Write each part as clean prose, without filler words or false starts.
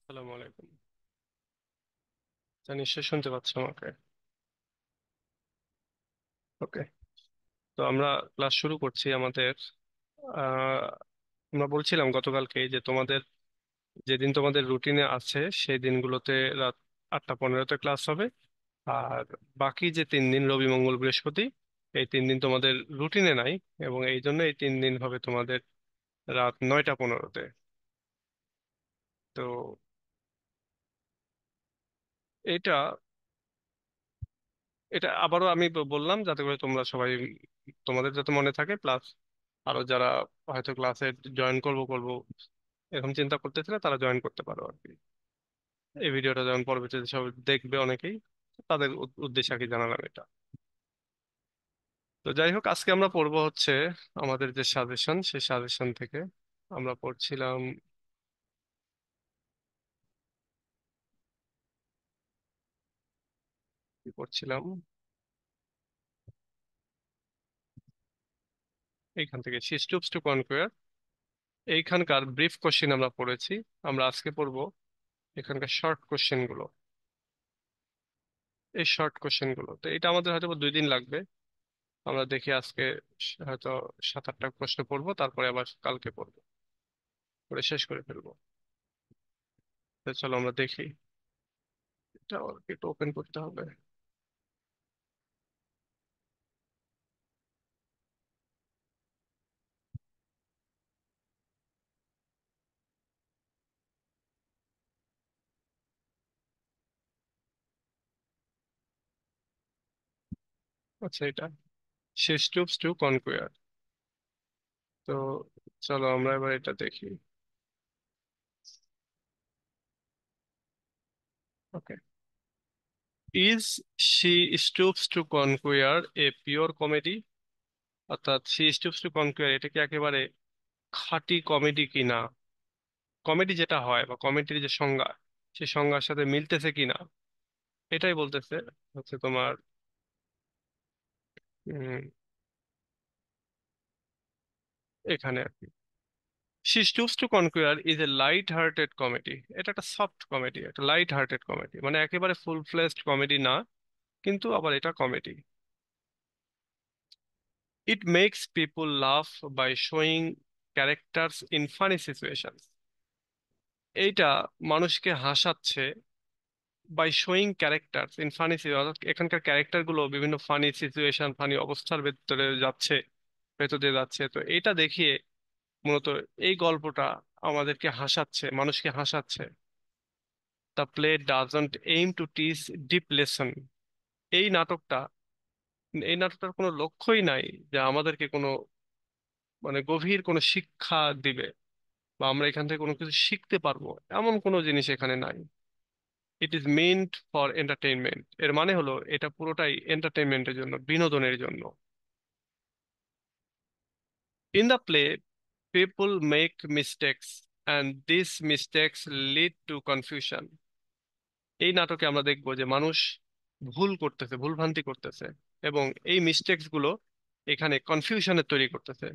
আসসালামু আলাইকুম। নিশ্চয়ই শুনতে পাচ্ছ আমাকে? ওকে। তো আমরা ক্লাস শুরু করছি আমাদের। আহ, আমরা বলছিলাম গতকালকে যে তোমাদের যেদিন তোমাদের রুটিনে আছে সেই দিনগুলোতে রাত 8:15-তে ক্লাস হবে। আর বাকি যে 3 দিন, রবি মঙ্গল বৃহস্পতি, এই 3 দিন তোমাদের রুটিনে নাই, এবং এই জন্য এই 3 দিন হবে তোমাদের রাত 9:15-তে। তো এটা এটা আবারও আমি বললাম যাতে করে তোমরা সবাই, তোমাদের যাতে মনে থাকে, প্লাস আরো যারা হয়তো ক্লাসে জয়েন করব এরকম চিন্তা করতেছিলে তারা জয়েন করতে পারো আর কি। এই ভিডিওটা যখন পরবর্তীতে সব দেখবে অনেকেই, তাদের উদ্দেশ্যে আর কি জানালাম এটা। তো যাই হোক, আজকে আমরা পড়বো হচ্ছে আমাদের যে সাজেশন, সেই সাজেশন থেকে আমরা পড়ছিলাম। কি পড়ছিলাম? এইখান থেকে শি স্টুপস টু কনকুয়ার, এইখানকার ব্রিফ কোশ্চেন আমরা পড়েছি। আমরা আজকে পড়বো এখানকার শর্ট কোশ্চেন গুলো। এই শর্ট কোশ্চেন গুলো, তো এটা আমাদের হয়তো 2 দিন লাগবে। আমরা দেখি আজকে হয়তো 7-8টা প্রশ্ন পড়বো, তারপরে আবার কালকে পড়বো, করে শেষ করে ফেলবো। তো চলো আমরা দেখি। এটা আবার একটু ওপেন করতে হবে। আচ্ছা, এটা শেষ টুপস টু কনকুয়ার। তো চলো আমরা এবার এটা দেখি। Okay. Is she stoops to conquer a pure comedy? অর্থাৎ শি স্টুপস টু কনকুয়ার, এটা কি একেবারে খাঁটি কমেডি কিনা? কমেডি যেটা হয় বা কমেডির যে সংজ্ঞা, সেই সংজ্ঞার সাথে মিলতেছে কিনা, এটাই বলতেছে হচ্ছে তোমার। উম, এখানে আর কি, she stoops to conquer is a light hearted comedy. এটা একটা সফট কমেডি, একটা লাইট হার্টেড কমেডি, মানে একেবারে ফুল ফ্লেজড কমেডি না, কিন্তু আবার এটা comedy. It makes people laugh by showing characters in funny situations. এইটা মানুষকে হাসাচ্ছে by showing characters in funny, অর্থাৎ এখানকার ক্যারেক্টার গুলো বিভিন্ন ফানি সিচুয়েশন, ফানি অবস্থার ভেতরে যাচ্ছে, ভেতর দিয়ে যাচ্ছে। তো এটা দেখিয়ে মূলত এই গল্পটা আমাদেরকে হাসাচ্ছে, মানুষকে হাসাচ্ছে। The play doesn't aim to teach deep lesson. এই নাটকটা, এই নাটকটার কোনো লক্ষ্যই নাই যে আমাদেরকে কোনো, মানে গভীর কোনো শিক্ষা দিবে, বা আমরা এখান থেকে কোনো কিছু শিখতে পারবো, এমন কোনো জিনিস এখানে নাই। It is meant for entertainment, এর মানে হলো এটা পুরোটাই এন্টারটেইনমেন্টের জন্য, বিনোদনের জন্য। In the play people make mistakes and this mistakes lead to confusion. এই নাটকে আমরা দেখবো যে মানুষ ভুল করতেছে, ভুল ভ্রান্তি করতেছে, এবং এই মিস্টেক্স গুলো এখানে কনফিউশনের তৈরি করতেছে।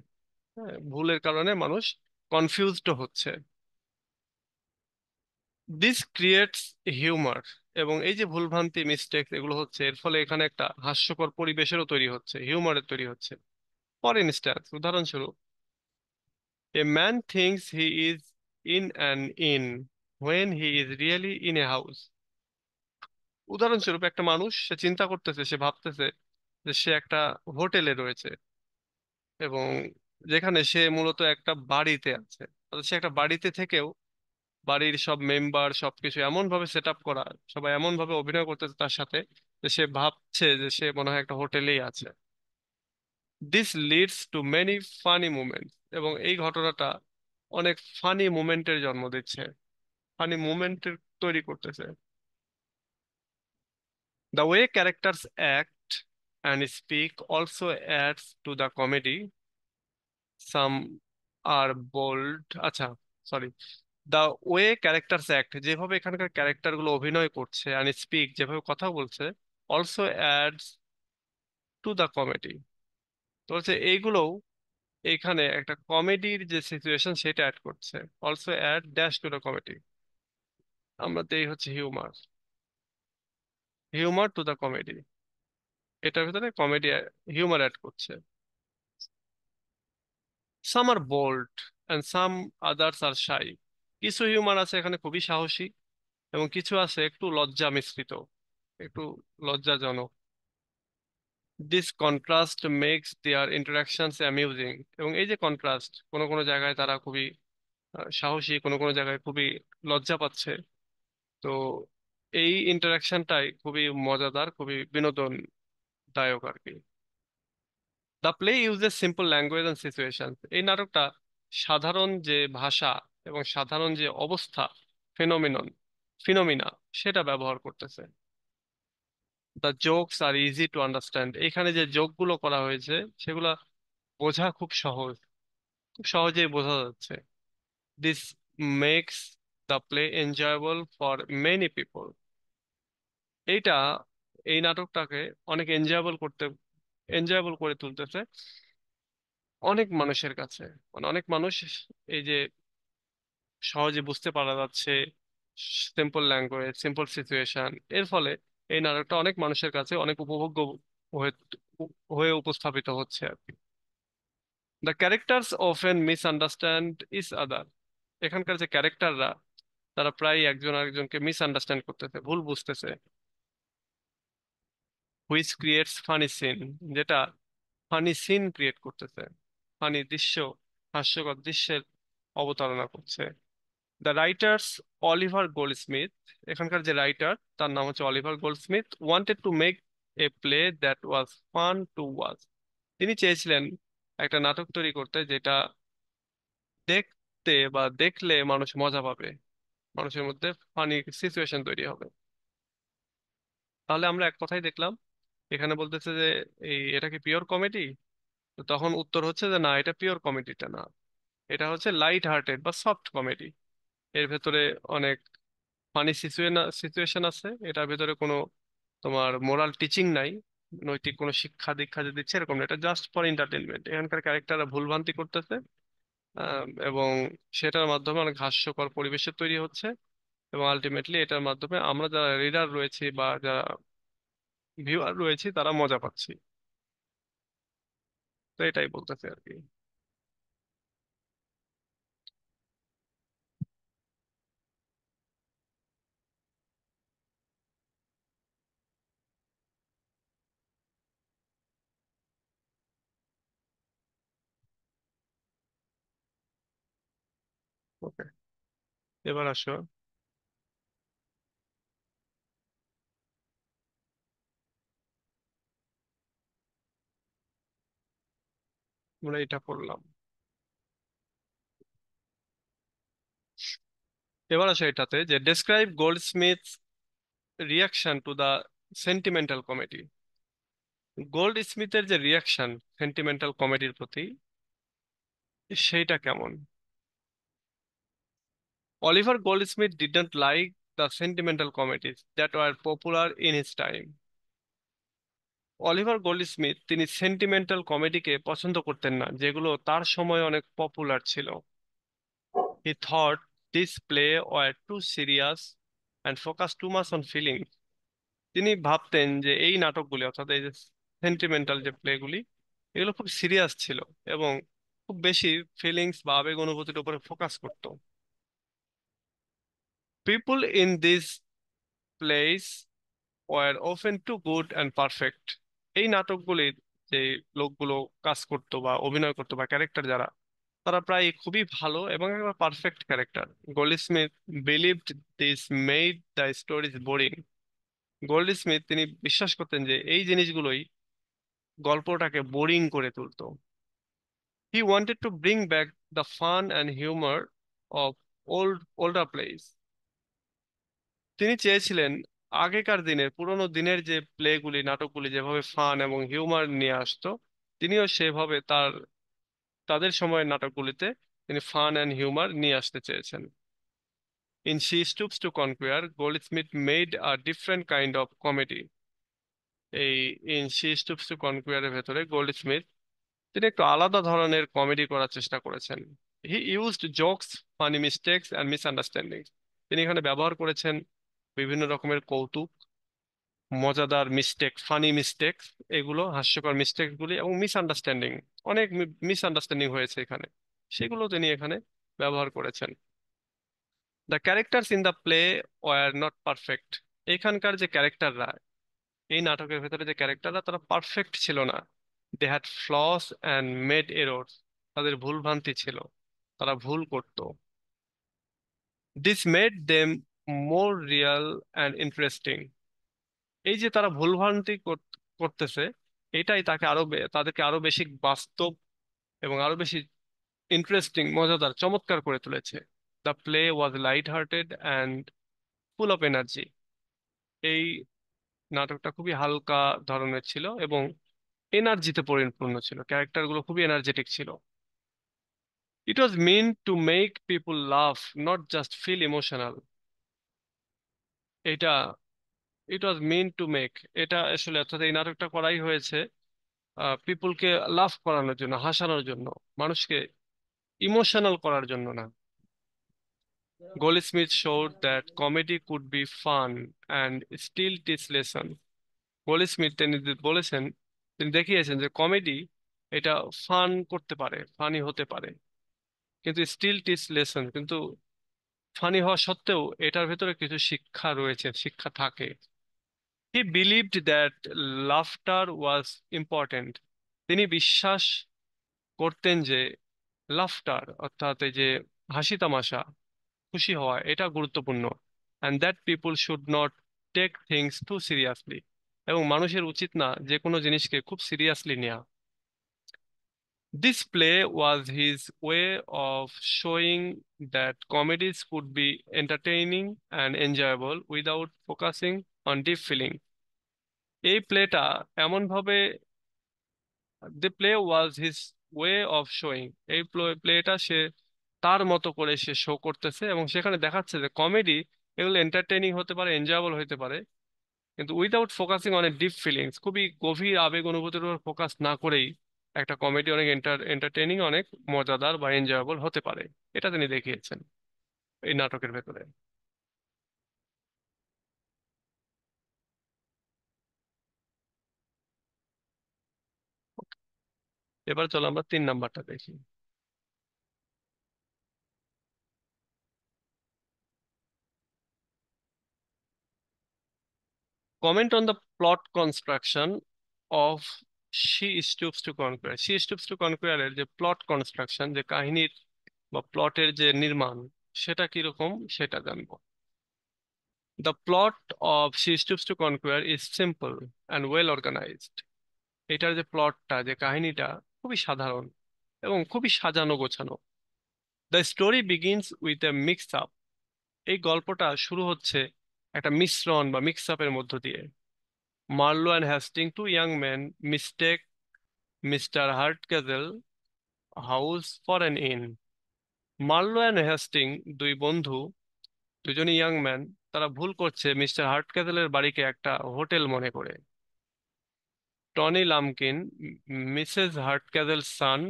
হ্যাঁ, ভুলের কারণে মানুষ কনফিউজড হচ্ছে। দিস ক্রিয়েটস হিউমার, এবং এই যে ভুলভ্রান্তি মিস্টেক এগুলো হচ্ছে, এর ফলে এখানে একটা হাস্যকর পরিবেশেরও তৈরি হচ্ছে, হিউমারের তৈরি হচ্ছে। ফর ইনস্ট্যান্স, উদাহরণস্বরূপ, a man things he is in an in when he is really in a house. উদাহরণস্বরূপ, একটা মানুষ সে চিন্তা করতেছে, সে ভাবতেছে যে সে একটা হোটেলে রয়েছে, এবং যেখানে সে মূলত একটা বাড়িতে আছে। অর্থাৎ সে একটা বাড়িতে থেকেও বাড়ির সব মেম্বার সবকিছু এমন ভাবে সেট আপ করা, সবাই এমন ভাবে অভিনয় করতেছে তার সাথে, যে সে ভাবছে যে সে মনে হয় একটা হোটেলেই আছে। This leads to many funny moments, এবং এই ঘটনাটা অনেক ফানি মুমেন্টের জন্ম দিচ্ছে, ফানি মুমেন্টের তৈরি করতেছে। The way characters act and speak also adds to the comedy. Some are bold, আচ্ছা, sorry, the way characters act, যেভাবে এখানকার ক্যারেক্টার গুলো অভিনয় করছে, অ্যান্ড স্পিক, যেভাবে কথা বলছে, also adds to the comedy. তো হচ্ছে এইগুলোও এখানে একটা কমেডির যে সিচুয়েশন সেটা অ্যাড করছে। Also add dash to the comedy. আমরা দেই হচ্ছে humour, humour to the comedy. এটার ভিতরে কমেডি, হিউমার অ্যাড করছে। Some are bold and some others are shy. কিছু হিউমার আছে এখানে খুবই সাহসী, এবং কিছু আছে একটু লজ্জা মিশ্রিত, একটু লজ্জাজনক। This contrast makes their interactions amusing. এবং এই যে কন্ট্রাস্ট, কোনো কোনো জায়গায় তারা খুবই সাহসী, কোনো কোনো জায়গায় খুবই লজ্জা পাচ্ছে। তো এই ইন্টারাকশনটাই খুবই মজাদার, খুবই বিনোদনদায়ক আর কি। The play uses simple language and situation. এই নাটকটা সাধারণ যে ভাষা এবং সাধারণ যে অবস্থা, ফেনোমিনন, ফিনোমিনা, সেটা ব্যবহার করতেছে। The jokes are easy to understand. এখানে যে জোকগুলো করা হয়েছে সেগুলা বোঝা খুব সহজ, খুব সহজেই বোঝা যাচ্ছে। This makes the play enjoyable for many people. এইটা এই নাটকটাকে অনেক এনজয়েবল করে তুলতেছে অনেক মানুষের কাছে। মানে অনেক মানুষ এই যে সহজে বুঝতে পারা যাচ্ছে, সিম্পল ল্যাঙ্গুয়েজ, সিম্পল সিচুয়েশন, এর ফলে এই নাটকটা অনেক মানুষের কাছে অনেক উপভোগ্য হয়ে হয়ে উপস্থাপিত হচ্ছে আর কি। The characters often misunderstand each other. এখানকার যে ক্যারেক্টাররা, তারা প্রায় একজন আরেকজনকে মিসআন্ডারস্ট্যান্ড করতেছে, ভুল বুঝতেছে। হুইচ ক্রিয়েটস ফানি সিন, যেটা ফানি সিন ক্রিয়েট করতেছে, ফানি দৃশ্য, হাস্যকর দৃশ্যের অবতারণা করছে। দ্য রাইটার্স অলিভার গোল্ডস্মিথ, এখানকার যে রাইটার তার নাম হচ্ছে Oliver Goldsmith, wanted to make a play that was fun to watch. তিনি চেয়েছিলেন একটা নাটক তৈরি করতে যেটা দেখতে বা দেখলে মানুষ মজা পাবে, মানুষের মধ্যে ফানি সিচুয়েশন তৈরি হবে। তাহলে আমরা এক কথাই দেখলাম, এখানে বলতেছে যে এটা কি পিওর কমেডি? তখন উত্তর হচ্ছে যে না, এটা পিওর কমেডিটা না, এটা হচ্ছে লাইট হার্টেড বা সফট কমেডি। এর ভেতরে অনেক ফানি সিচুয়েশন আছে, এটার ভেতরে কোনো তোমার মোরাল টিচিং নাই, নৈতিক কোনো শিক্ষা দীক্ষা যে দিচ্ছে এরকম না। এটা জাস্ট ফর এন্টারটেনমেন্ট। এখানকার ক্যারেক্টাররা ভুলভ্রান্তি করতেছে, এবং সেটার মাধ্যমে অনেক হাস্যকর পরিবেশের তৈরি হচ্ছে, এবং আলটিমেটলি এটার মাধ্যমে আমরা যারা রিডার রয়েছি বা যারা ভিউয়ার রয়েছি তারা মজা পাচ্ছি। তো এটাই বলতেছে আর কি। ওকে, এবার আসো, আমরা এটা করলাম। এবার আসো এটাতে যে describe Gold reaction to the sentimental comedy. Gold স্মিথের যে রিয়াকশন সেন্টিমেন্টাল কমেডির প্রতি, সেইটা কেমন? Oliver Goldsmith did not like the sentimental comedies that were popular in his time. Oliver Goldsmith তিনি সেন্টিমেন্টাল কমেডিকে পছন্দ করতেন না, যেগুলো তার সময় অনেক পপুলার ছিল। He thought this play were too serious and focus too much on feeling. তিনি ভাবতেন যে এই নাটকগুলি, অর্থাৎ এই যে সেন্টিমেন্টাল যে প্লেগুলি, এগুলো খুব সিরিয়াস ছিল এবং খুব বেশি ফিলিংস বা আবেগ অনুভূতির উপরে ফোকাস করতো। People in this plays were often too good and perfect. এই নাটকগুলির যে লোকগুলো কাজ করতো বা অভিনয় করতো বা ক্যারেক্টার যারা, তারা প্রায় খুবই ভালো এবং একটা perfect character. Goldsmith believed this made the stories boring. Goldsmith তিনি বিশ্বাস করতেন যে এই জিনিসগুলোই গল্পটাকে বোরিং করে তুলতো। He wanted to bring back the fun and humour of older plays. তিনি চেয়েছিলেন আগেকার দিনের, পুরোনো দিনের যে প্লেগুলি, নাটকগুলি যেভাবে ফান এবং হিউমার নিয়ে আসতো, তিনিও সেভাবে তাদের সময়ের নাটকগুলিতে তিনি ফান অ্যান্ড হিউমার নিয়ে আসতে চেয়েছেন। In she stoops to conquer, Goldsmith made a different kind of comedy. এই ইন শি স্টুপস টু কনকুয়ারের ভেতরে গোল্ডস্মিথ তিনি একটু আলাদা ধরনের কমেডি করার চেষ্টা করেছেন। He used jokes, funny mistakes and misunderstanding. তিনি এখানে ব্যবহার করেছেন বিভিন্ন রকমের কৌতুক, মজাদার মিস্টেক, ফানি মিস্টেক, এগুলো হাস্যকর মিস্টেক গুলি, এবং মিসআন্ডারস্ট্যান্ডিং, অনেক মিসআন্ডারস্ট্যান্ডিং হয়েছে এখানে, সেগুলো তিনি এখানে ব্যবহার করেছেন। The characters in the play were not perfect. এখানকার যে ক্যারেক্টাররা, এই নাটকের ভেতরে যে ক্যারেক্টাররা, তারা পারফেক্ট ছিল না। They had flaws and made errors. তাদের ভুল ভ্রান্তি ছিল, তারা ভুল করত। This made them more real and interesting. এই যে তারা ভুলভ্রান্তি করতেছে, এটাই তাদেরকে আরো বেশি বাস্তব এবং আরো বেশি ইন্টারেস্টিং, মজাদার, চমৎকার করে তুলেছে। The play was light hearted and full of energy. এই নাটকটা খুবই হালকা ধরনের ছিল এবং এনার্জিতে পরিপূর্ণ ছিল, ক্যারেক্টারগুলো খুবই এনার্জেটিক ছিল। It was mean to make people love, not just feel emotional. এটা it was mean to make, এটা আসলে অর্থাৎ এই নাটকটা করাই হয়েছে পিপুলকে লাভ করানোর জন্য, হাসানোর জন্য, মানুষকে ইমোশনাল করার জন্য না। Goldsmith showed that comedy could be fun and still teach lesson. Goldsmith তিনি বলেছেন, তিনি দেখিয়েছেন যে কমেডি এটা ফান করতে পারে, ফানি হতে পারে, কিন্তু স্টিল টিচ লেসন, কিন্তু ফানি হওয়া সত্ত্বেও এটার ভেতরে কিছু শিক্ষা রয়েছে, শিক্ষা থাকে। হি believed that laughter was important. তিনি বিশ্বাস করতেন যে লাফটার অর্থাৎ এই যে হাসি তামাশা, খুশি হওয়া, এটা গুরুত্বপূর্ণ। And that people should not take things too seriously. এবং মানুষের উচিত না যে কোনো জিনিসকে খুব সিরিয়াসলি নেওয়া। This play was his way of showing that comedies could be entertaining and enjoyable without focusing on deep feeling. এই প্লেটা এমন ভাবে, the play was his way of showing, এই প্লেটা সে তার মতো করে সে শো করতেছে এবং সেখানে দেখাচ্ছে যে কমেডি এগুলো এন্টারটেইনিং হতে পারে, এনজয়েবল হতে পারে, কিন্তু without focusing on a deep feelings, খুবই গভীর আবেগ অনুভূতির উপর ফোকাস না করেই একটা কমেডি অনেক এন্টারটেইনিং, অনেক মজাদার বা এনজয়েবল হতে পারে। এটা তিনি দেখিয়েছেন এই নাটকের ভেতরে। এবার চলো আমরা 3 নাম্বারটা দেখি। Comment on the plot construction of she stoops to conquer. She stoops to কনকুয়ারের যে প্লট কনস্ট্রাকশন, যে কাহিনীর বা প্লটের যে নির্মাণ, সেটা কিরকম সেটা জানবো। The plot of she stoops to conquer is simple and well organised. এটার যে প্লটটা, যে কাহিনীটা, খুবই সাধারণ এবং খুবই সাজানো গোছানো। The story begins with a mix up. এই গল্পটা শুরু হচ্ছে একটা মিশ্রণ বা মিক্স আপের মধ্য দিয়ে। Marlow and Hasting, two young man, mistake Mister Hardcastle house for an inn. Marlow and Hasting, দুই বন্ধু, দুজনই ইয়াং ম্যান, তারা ভুল করছে মিস্টার হার্টক্যাজেলের বাড়িকে একটা হোটেল মনে করে। Tony Lumpkin, Mrs Hardcastle son,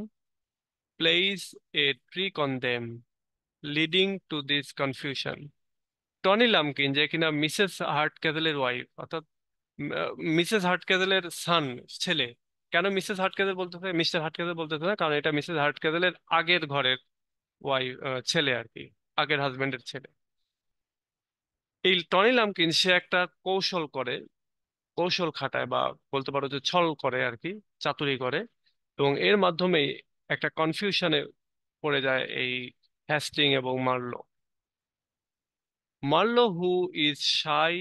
plays a trick on them, leading to this confusion. Tony Lumpkin, যে কিনা মিসেস হার্ট ক্যাজেলের ওয়াইফ, অর্থাৎ মিসেস হার্ট ক্যাজেলের সান, ছেলে। কেন মিসেস হার্ট ক্যাজেল বলতেছে, মিস্টার হার্ট ক্যাজেল বলতেছে না, কারণ এটা মিসেস হার্ট ক্যাজেলের আগের ঘরের ওয়াইফ, ছেলে আর কি, আগের হাজবেন্ডের ছেলে। এই টনি লামকিন সে একটা কৌশল করে, কৌশল খাটায়, বা বলতে পারো যে ছল করে আর কি, চাতুরি করে, এবং এর মাধ্যমে একটা কনফিউশনে পড়ে যায় এই হ্যাস্টিং এবং Marlowe. Marlowe, who is shy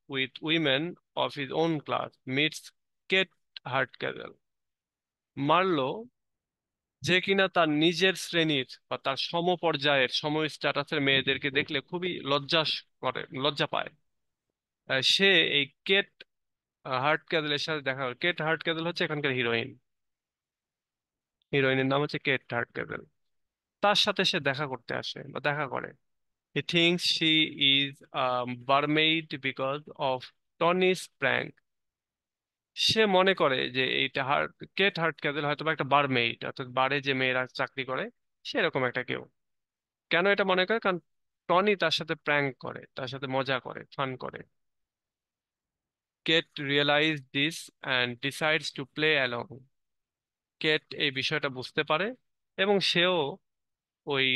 with women of his own class, meets Kate Hardcastle. Marlowe, যে কিনা তার নিজের শ্রেণীর বা তার সমপর্যায়ের, সম স্ট্যাটাসের মেয়েদেরকে দেখলে খুবই লজ্জা পায়, সে এই কেট হার্টক্যাজলের সাথে দেখা করে। কেট হার্টক্যাজল হচ্ছে এখানকার হিরোইন, হিরোইনের নাম হচ্ছে কেট হার্টক্যাজল। তার সাথে সে দেখা করতে আসে বা দেখা করে। He thinks she is a barmaid because of Tony's prank. সে মনে করে যে এইটা কেট হার্টক্যাজল হয়তো বা একটা বারমেইড, অর্থাৎ বারে যে মেয়েরা চাকরি করে সেরকম একটা কেউ। কেন এটা মনে করে? কারণ টনি তার সাথে প্র্যাঙ্ক করে, তার সাথে মজা করে, ফান করে। Kate realise this and decides to play along. Kate এই বিষয়টা বুঝতে পারে এবং সেও ওই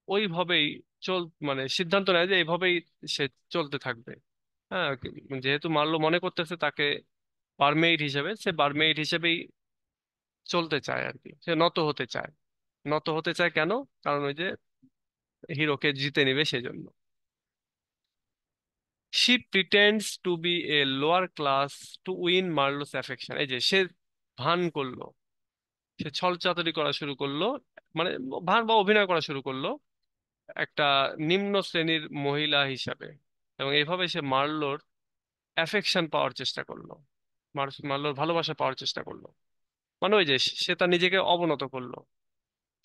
ওইভাবেই চল মানে সিদ্ধান্ত নেয় যে এইভাবেই সে চলতে থাকবে। হ্যাঁ, যেহেতু মার্লো মনে করতেছে তাকে বারমেইড হিসেবে, সে বারমেইড হিসেবেই চলতে চায় আর কি, সে নত হতে চায়। নত হতে চায় কেন? কারণ ওই যে হিরোকে জিতে নিবে সেজন্য। She pretends to be a lower class to win Marlow's affection. এই যে সে ভান করলো, সে ছলচাতুরি করা শুরু করলো, মানে ভান বা অভিনয় করা শুরু করলো একটা নিম্ন শ্রেণীর মহিলা হিসাবে, এবং এইভাবে সে মার্লোর অ্যাফেকশন পাওয়ার চেষ্টা করলো, মার্লোর ভালোবাসা পাওয়ার চেষ্টা করলো। মানে ওই যে সে তার নিজেকে অবনত করলো,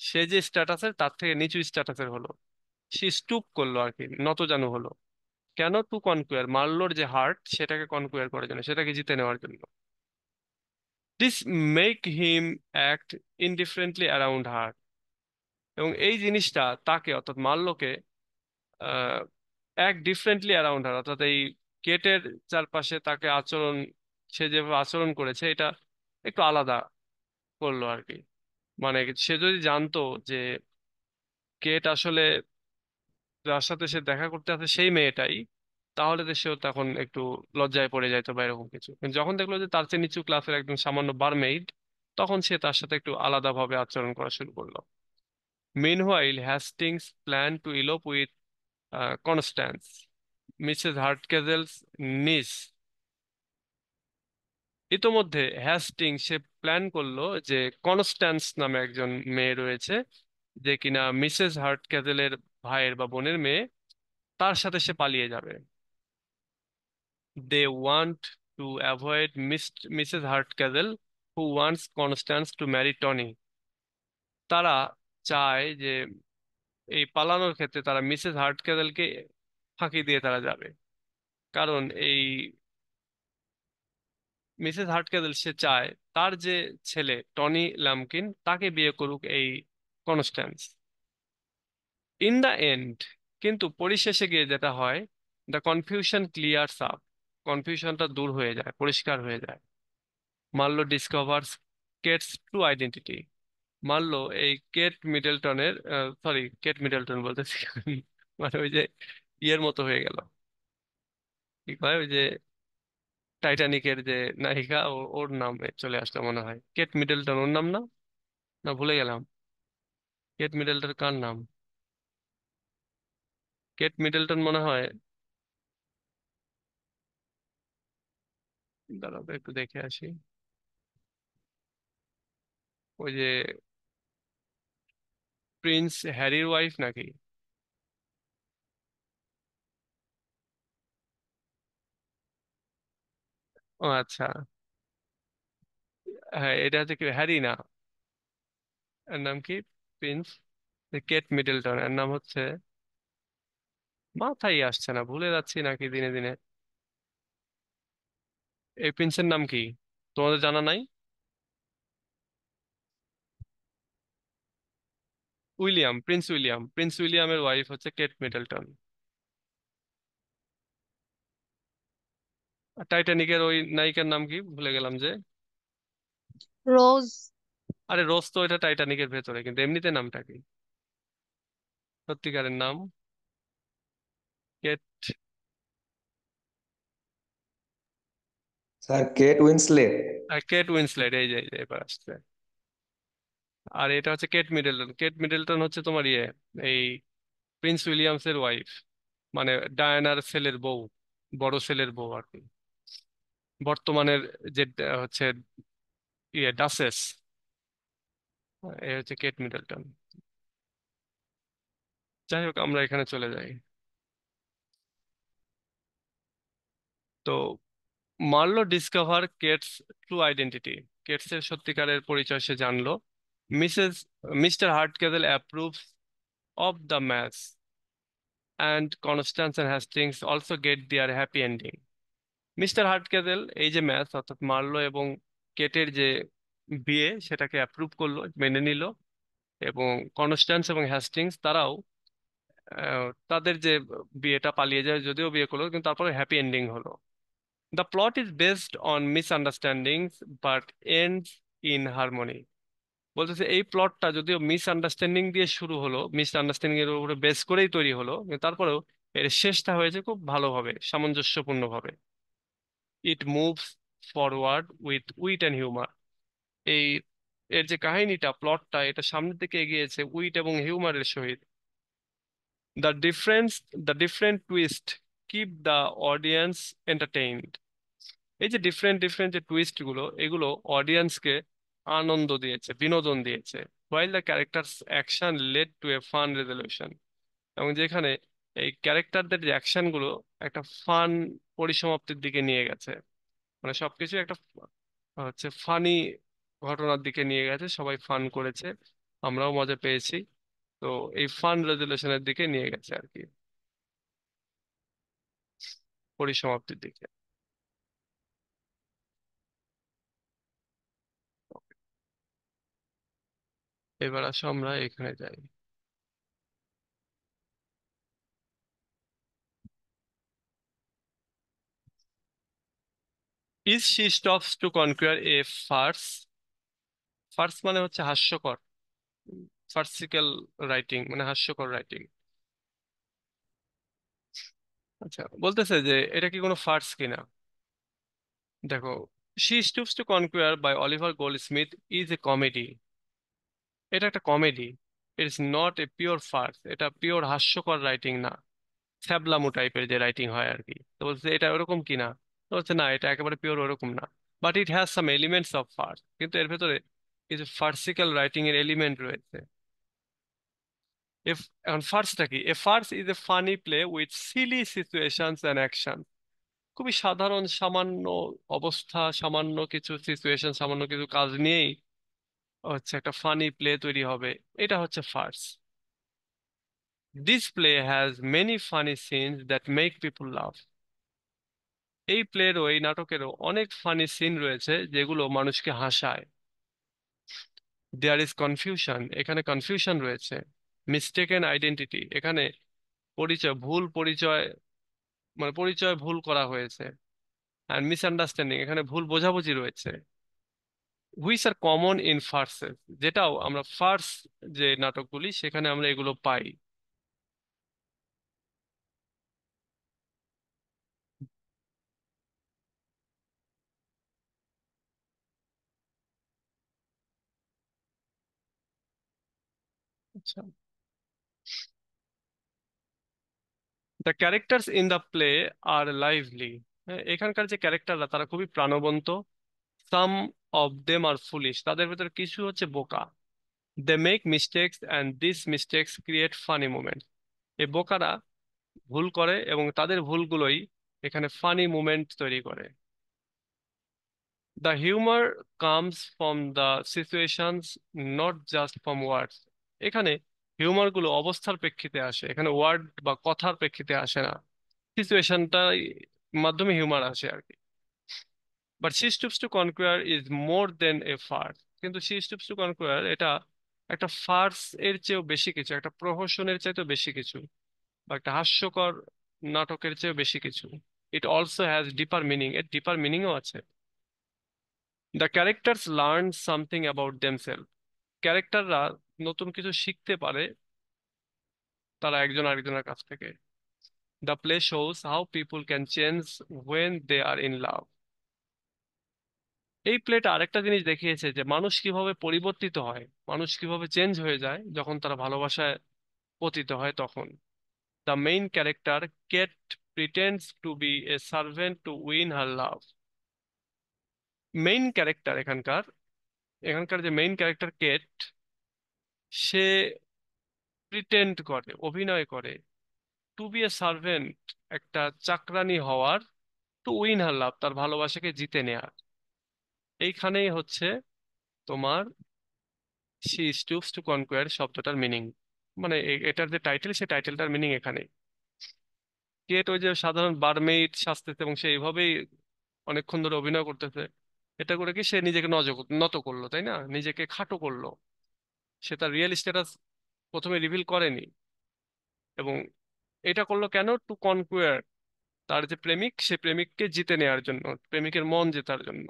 সে যে স্ট্যাটাসের তার থেকে নিচু স্ট্যাটাসের হলো, সে স্টুপ করলো আর কি, নতজানু হলো। কেন? টু কনকুয়ার মার্লোর যে হার্ট সেটাকে কনকুয়ার করার জন্য, সেটাকে জিতে নেওয়ার জন্য। This make him act indifferently around her. এবং এই জিনিসটা তাকে, অর্থাৎ মার্লোকে, এক ডিফারেন্টলি অ্যারাউন্ড হার, অর্থাৎ এই কেটের চারপাশে তাকে আচরণ, সে যেভাবে আচরণ করেছে এটা একটু আলাদা করলো আর কি। মানে সে যদি জানতো যে কেট আসলে যার সাথে সে দেখা করতে আসে সেই মেয়েটাই, তাহলে তো সেও তখন একটু লজ্জায় পড়ে যাইতো বা এরকম কিছু। কিন্তু যখন দেখলো যে তার চেয়ে নিচু ক্লাসের একদম সামান্য বারমেইড, তখন সে তার সাথে একটু আলাদাভাবে আচরণ করা শুরু করলো। Meanwhile Hastings plan to elope with Constance, Mrs Hardcastle's niece. ইতোমধ্যে হ্যাস্টিং সে প্ল্যান করলো যে কনস্ট্যান্স নামে একজন মেয়ে রয়েছে, যে কিনা মিসেস হার্টকেজেলের ভাইয়ের বা বোনের মেয়ে, তার সাথে সে পালিয়ে যাবে। They want to avoid Mrs. Hardcastle, who wants Constance to marry Tony. তারা চায় যে এই পালানোর ক্ষেত্রে তারা মিসেস হার্টক্যাজলকে ফাঁকি দিয়ে তারা যাবে। কারণ এই মিসেস হার্টক্যাজল সে চায় তার যে ছেলে টনি লামকিন তাকে বিয়ে করুক এই কনস্ট্যান্স। ইন দ্য এন্ড, কিন্তু পরিশেষে গিয়ে যেটা হয়, দ্য কনফিউশন ক্লিয়ারস আপ, কনফিউশনটা দূর হয়ে যায়, পরিষ্কার হয়ে যায়। Marlowe ডিসকভার্স Keats true identity. Marlowe এই কেট মিডলটনের, সরি কেট মিডলটন বলতেছি মানে ওই যে ইয়ের মতো হয়ে গেল, কি কয় ওই যে টাইটানিকের যে নায়িকা, ওর নাম চলে আসলো মনে হয়, কেট মিডলটন ওর নাম না? না ভুলে গেলাম। কেট মিডলটন কার নাম? কেট মিডলটন মনে হয়, দাঁড়াও তো একটু দেখে আসি। ওই যে প্রিন্স হ্যারির ওয়াইফ নাকি? ও আচ্ছা, হ্যাঁ এটা হচ্ছে কি হ্যারি না, এর নাম কি? প্রিন্স কেট মিডলটন, এর নাম হচ্ছে, মাথায় আসছে না, ভুলে যাচ্ছি নাকি দিনে দিনে। এই প্রিন্সের নাম কি তোমাদের জানা নাই? উইলিয়াম, প্রিন্স উইলিয়াম, প্রিন্স উইলিয়ামের ওয়াইফ হচ্ছে কেট মিডলটন। আর টাইটানিকের ওই নায়িকার নাম কি ভুলে গেলাম যে। রোজ। আরে রোজ তো এটা টাইটানিকের ভেতরে, কিন্তু এমনিতে নামটা কি সত্যিকারের নাম? Kate, sir Kate Winslet. Kate Winslet, এই যে এবার আসছে। আর এটা হচ্ছে কেট মিডলটন। কেট মিডলটন হচ্ছে তোমার ইয়ে, এই প্রিন্স উইলিয়ামসের ওয়াইফ, মানে ডায়ানার ছেলের বউ, বড় ছেলের বউ আর কি, বর্তমানের যে হচ্ছে ইয়ে ডাসেস, এ হচ্ছে কেট মিডলটন। যাই হোক, আমরা এখানে চলে যাই। তো Marlow discover Kate's true identity, Kate's এর সত্যিকারের পরিচয় সে জানলো। Mrs Mister Hardcastle approves of the match, and Constance and Hastings also get their happy ending. Mister Hardcastle এই যে ম্যাচ, অর্থাৎ মার্লো এবং কেটের যে বিয়ে, সেটাকে অ্যাপ্রুভ করলো, মেনে নিল। এবং কনস্ট্যান্স এবং হ্যাস্টিংস তারাও তাদের যে বিয়েটা পালিয়ে যায়, যদিও বিয়ে করলো কিন্তু তারপরে হ্যাপি এন্ডিং হলো। The plot is based on misunderstandings but ends in harmony. বলতেছে এই প্লটটা যদিও মিসআন্ডারস্ট্যান্ডিং দিয়ে শুরু হলো, মিসআন্ডারস্ট্যান্ডিং এর উপরে বেস করেই তৈরি হলো, কিন্তু তারপরেও এর শেষটা হয়েছে খুব ভালোভাবে, সামঞ্জস্যপূর্ণ ভাবে। It moves forward with wit and humour. এই এর যে কাহিনীটা, প্লটটা, এটা সামনের দিকে এগিয়েছে উইট এবং হিউমারের সহিত। The difference, the different twist keep the audience entertained. এই যে ডিফারেন্ট ডিফারেন্ট যে টুইস্ট গুলো, এগুলো অডিয়েন্সকে আনন্দ দিয়েছে, বিনোদন দিয়েছে। While the characters action led to a fun resolution. এবং যেখানে এই ক্যারেক্টারদের যে অ্যাকশন গুলো একটা ফান পরিসমাপ্তির দিকে নিয়ে গেছে, মানে সবকিছু একটা হচ্ছে ফানি ঘটনার দিকে নিয়ে গেছে, সবাই ফান করেছে, আমরাও মজা পেয়েছি। তো এই ফান রেজলিউশনের দিকে নিয়ে গেছে আর কি, পরিসমাপ্তির দিকে। এবার আসো আমরা এখানে যাই। Is she stops to conquer a farce. Farce মানে হচ্ছে হাস্যকর, ফার্সিক্যাল রাইটিং মানে হাস্যকর রাইটিং। আচ্ছা, বলতেছে যে এটা কি কোনো ফার্স কিনা। দেখো, she stoops to conquer by Oliver Goldsmith is a comedy. এটা একটা comedy. It's not a pure farce, এটা পিওর হাস্যকর রাইটিং না, ছ্যাবলামু টাইপের যে রাইটিং হয় আর কি। তো বলছে এটা ওরকম কিনা। তো বলছে না, এটা একেবারে পিওর ওরকম না। But it has some elements of farce, কিন্তু এর ভেতরে কিছু ফার্সিক্যাল রাইটিং এর এলিমেন্ট রয়েছে। এফ এখন ফার্সটা কি? A farce is a funny play with silly situations and action. খুবই সাধারণ সামান্য অবস্থা, সামান্য কিছু সিচুয়েশন, সামান্য কিছু কাজ নিয়েই হচ্ছে একটা ফানি প্লে তৈরি হবে। এটা হচ্ছে farce. This play has many funny scenes that make people love. এই প্লেরও, এই নাটকেরও অনেক ফানি সিন রয়েছে যেগুলো মানুষকে হাসায়। দেয়ার ইজ কনফিউশন, এখানে কনফিউশন রয়েছে। মিস্টেকেন আইডেন্টিটি, এখানে পরিচয়, ভুল পরিচয়, মানে পরিচয় ভুল করা হয়েছে। অ্যান্ড মিসআন্ডারস্ট্যান্ডিং, এখানে ভুল বোঝাবুঝি রয়েছে। হুইচ আর কমন ইন ফার্সেস, যেটাও আমরা ফার্স যে নাটকগুলি সেখানে আমরা এগুলো পাই। আচ্ছা, the characters in the play are lively. এখানকার যে ক্যারেক্টাররা তারা খুবই প্রাণবন্ত। Some of them are foolish, তাদের ভেতরে কিছু হচ্ছে বোকা। They make mistakes and this mistakes create funny moment. এই বোকারা ভুল করে এবং তাদের ভুলগুলোই এখানে ফানি মোমেন্ট তৈরি করে। The humour comes from the situations, not just from words. এখানে হিউমার গুলো অবস্থার প্রেক্ষিতে আসে, এখানে ওয়ার্ড বা কথার প্রেক্ষিতে আসে না। সিচুয়েশনটার মাধ্যমে হিউমার আসে আর কি। But she stoops to conquer is more than a farce. কিন্তু শি স্টুপস টু কনকুয়ার এটা একটা ফার্স এর চেয়েও বেশি কিছু, একটা প্রহসনের চাইতেও বেশি কিছু, বা একটা হাস্যকর নাটকের চেয়েও বেশি কিছু। It also has deeper meaning, এর ডিপার মিনিংও আছে। The characters learn something about themself. ক্যারেক্টাররা নতুন কিছু শিখতে পারে তারা একজন আরেকজনের কাছ থেকে। The play shows how people can change when they are in love. এই প্লেটা আরেকটা জিনিস দেখিয়েছে যে মানুষ কিভাবে পরিবর্তিত হয়, মানুষ কিভাবে চেঞ্জ হয়ে যায় যখন তারা ভালোবাসায় পতিত হয় তখন। The main character Kate pretends to be a servant to win her love. Main character এখানকার, এখানকার যে মেইন ক্যারেক্টার কেট, সে প্রিটেন্ড করে, অভিনয় করে, টু বি এ সার্ভেন্ট, একটা চাকরানি হওয়ার, টু উইন হার লাভ, তার ভালোবাসাকে জিতে নেয়ার। এইখানেই হচ্ছে তোমার শি স্টুপস টু কনকোয়ার শব্দটার মিনিং। মানে এটার যে টাইটেল, সে টাইটেলটার মিনিং এখানে। কেট ওই যে সাধারণ বারমেইড সাজতেছে এবং সে এইভাবেই অনেকক্ষণ ধরে অভিনয় করতেছে। এটা করে কি সে নিজেকে নত করলো, তাই না, নিজেকে খাটো করলো। সে তার রিয়েল স্ট্যাটাস প্রথমে রিভিল করেনি। এবং এটা করলো কেন? টু কনকুয়ার, তার যে প্রেমিক, সে প্রেমিককে জিতে নেওয়ার জন্য, প্রেমিকের মন জেতার জন্য।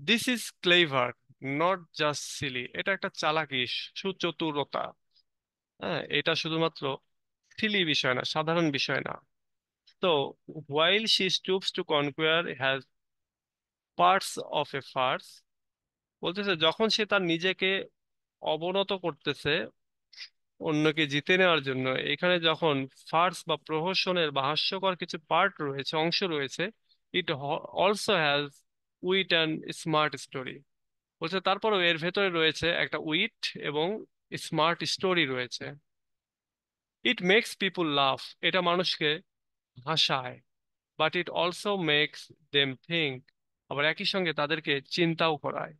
This is clever, not just silly. এটা একটা চালাকি, সুচতুরতা। হ্যাঁ, এটা শুধুমাত্র সিলি বিষয় না, সাধারণ বিষয় না। তো while she stoops to conquer has parts of a farce, বলতেছে যখন সে তার নিজেকে অবনত করতেছে অন্যকে জিতে নেওয়ার জন্য, এখানে যখন ফার্স বা প্রহসনের বা হাস্যকর কিছু পার্ট রয়েছে, অংশ রয়েছে, ইট also has wheat and smart story. বলছে তারপরেও এর ভেতরে রয়েছে একটা উইট এবং স্মার্ট স্টোরি রয়েছে। ইট মেক্স পিপুল লাফ, এটা মানুষকে হাসায়। But it also makes them think, আবার একই সঙ্গে তাদেরকে চিন্তাও করায়।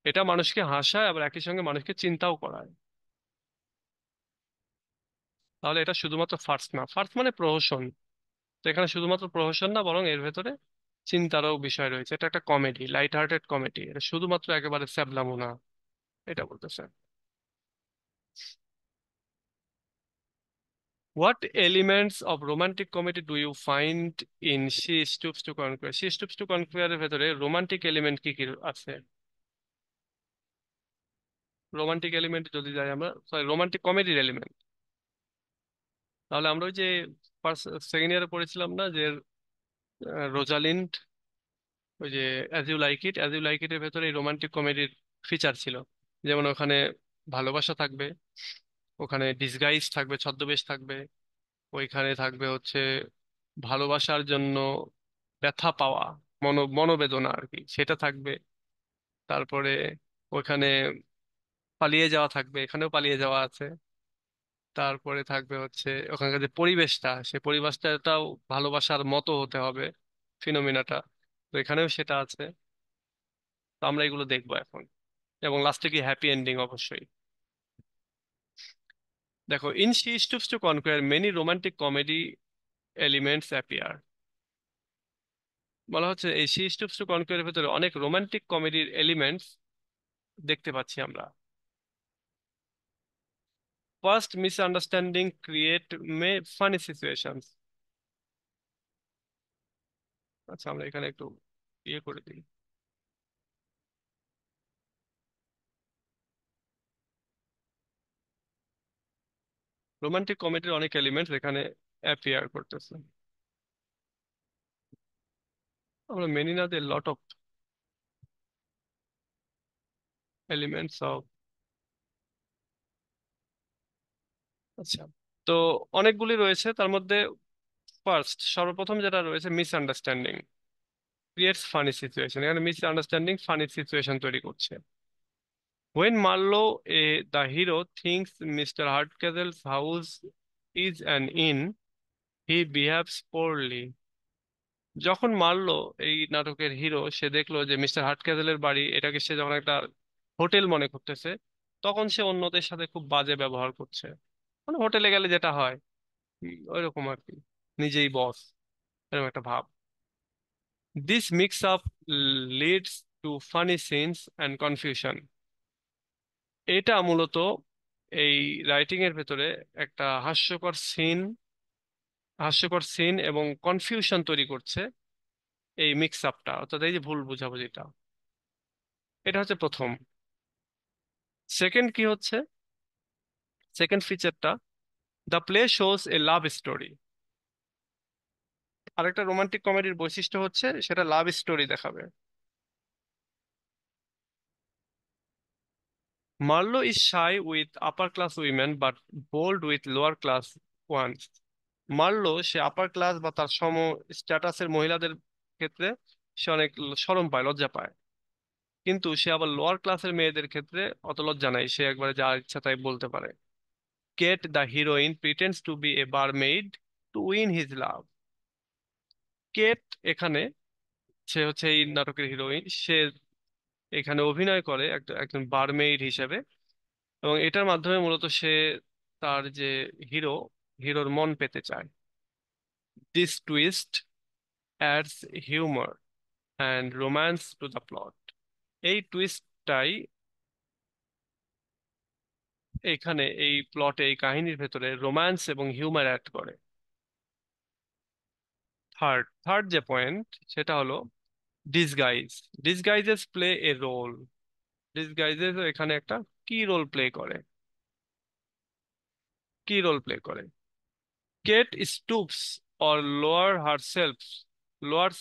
এটা মানুষকে হাসায়, আবার একই সঙ্গে মানুষকে চিন্তাও করায়। তাহলে এটা শুধুমাত্র ফার্স না, ফার্স মানে প্রহসন। তো এখানে শুধুমাত্র প্রহসন না, বরং এর ভেতরে চিন্তারও বিষয় রয়েছে। এটা একটা কমেডি, লাইট হার্টেড কমেডি, এটা শুধুমাত্র একেবারে স্যাবলামো না, এটা বলতেছে। What elements of romantic comedy do you find in she stoops to conquer? She stoops to কনকুয়ারের ভেতরে রোমান্টিক এলিমেন্ট কি কি আছে? রোমান্টিক এলিমেন্ট যদি যাই আমরা, সরি, রোমান্টিক কমেডির এলিমেন্ট, তাহলে আমরা ওই যে ফার্স্ট সেকেন্ড ইয়ারে পড়েছিলাম না যে রোজালিন্ড, ওই যে অ্যাজ ইউ লাইক ইট এর ভেতরে রোমান্টিক কমেডির ফিচার ছিল। যেমন ওখানে ভালোবাসা থাকবে, ওখানে ডিসগাইজ থাকবে, ছদ্মবেশ থাকবে, ওইখানে থাকবে হচ্ছে ভালোবাসার জন্য ব্যথা পাওয়া, মনোবেদনা আর কি, সেটা থাকবে। তারপরে ওইখানে পালিয়ে যাওয়া থাকবে, এখানেও পালিয়ে যাওয়া আছে। তারপরে থাকবে হচ্ছে ওখানকার যে পরিবেশটা, সে পরিবেশটাও ভালোবাসার মতো হতে হবে, ফিনোমিনাটা। তো এখানেও সেটা আছে। তো আমরা এগুলো দেখবো এখন, এবং লাস্টে কি হ্যাপি এন্ডিং অবশ্যই। দেখো, in she stoops to Conquer many romantic comedy elements appear. বলা হচ্ছে এই শি স্টুপস টু কনকোয়ারের ভেতরে অনেক রোমান্টিক কমেডির এলিমেন্টস দেখতে পাচ্ছি আমরা। First, misunderstanding create funny situations. আচ্ছা, আমরা এখানে একটু ইয়ে করে দিই। রোমান্টিক কমেডির অনেক এলিমেন্টস এখানে অ্যাপিয়ার করতেছে। আমরা মেনি না, দে লট অফ এলিমেন্টস অফ। আচ্ছা, তো অনেকগুলি রয়েছে তার মধ্যে। ফার্স্ট, সর্বপ্রথম যেটা রয়েছে, মিসআন্ডারস্ট্যান্ডিং ক্রিয়েটস ফানি সিচুয়েশন। এখানে মিসআন্ডারস্ট্যান্ডিং ফানি সিচুয়েশন তৈরি করছে। When Marlowe, the hero, thinks Mr. Hardcastle's house is an inn, he behaves poorly. যখন মার্লো, এই নাটকের হিরো, সে দেখলো যে মিস্টার হার্টক্যাজলের বাড়ি, এটাকে সে যখন একটা হোটেল মনে করতেছে, তখন সে অন্যদের সাথে খুব বাজে ব্যবহার করছে। মানে হোটেলে গেলে যেটা হয়, ওইরকম আর কি, নিজেই বস, এরকম একটা ভাব। This mix up leads to funny scenes and confusion. এটা মূলত এই রাইটিং এর ভেতরে একটা হাস্যকর সিন এবং কনফিউশন তৈরি করছে। এই মিক্স আপটা, অর্থাৎ এই যে ভুল বোঝাবুঝিটা, এটা হচ্ছে প্রথম। সেকেন্ড কি হচ্ছে, সেকেন্ড ফিচারটা, the play shows a love story. আরেকটা রোমান্টিক কমেডির বৈশিষ্ট্য হচ্ছে সেটা লাভ স্টোরি দেখাবে। Marlow is shy with upper class women but bold with lower class ones. Marlow, সে আপার ক্লাস বা তার সম স্ট্যাটাসের মহিলাদের ক্ষেত্রে সে অনেক শরম পায়, লজ্জা পায়। কিন্তু সে আবার লোয়ার ক্লাসের মেয়েদের ক্ষেত্রে অত লজ্জা নাই, সে একবারে যা ইচ্ছা তাই বলতে পারে। Kate the heroine pretends to be a barmaid to win his love. Kate এখানে, সে হচ্ছে এই নাটকের হিরোইন, সে এখানে অভিনয় করে একজন বারমেইড হিসেবে, এবং এটার মাধ্যমে মূলত সে তার যে হিরো, হিরোর মন পেতে চায়। This twist ads humour and romance to the plot. এই টুইস্টটাই এইখানে এই প্লটে এই কাহিনীর ভেতরে রোম্যান্স এবং হিউমার অ্যাড করে। থার্ড যে পয়েন্ট সেটা হলো disguise. Disguises play a role. Disguises এখানে একটা কি রোল প্লে করে, কি রোল প্লে করে। Kate stoops or lowers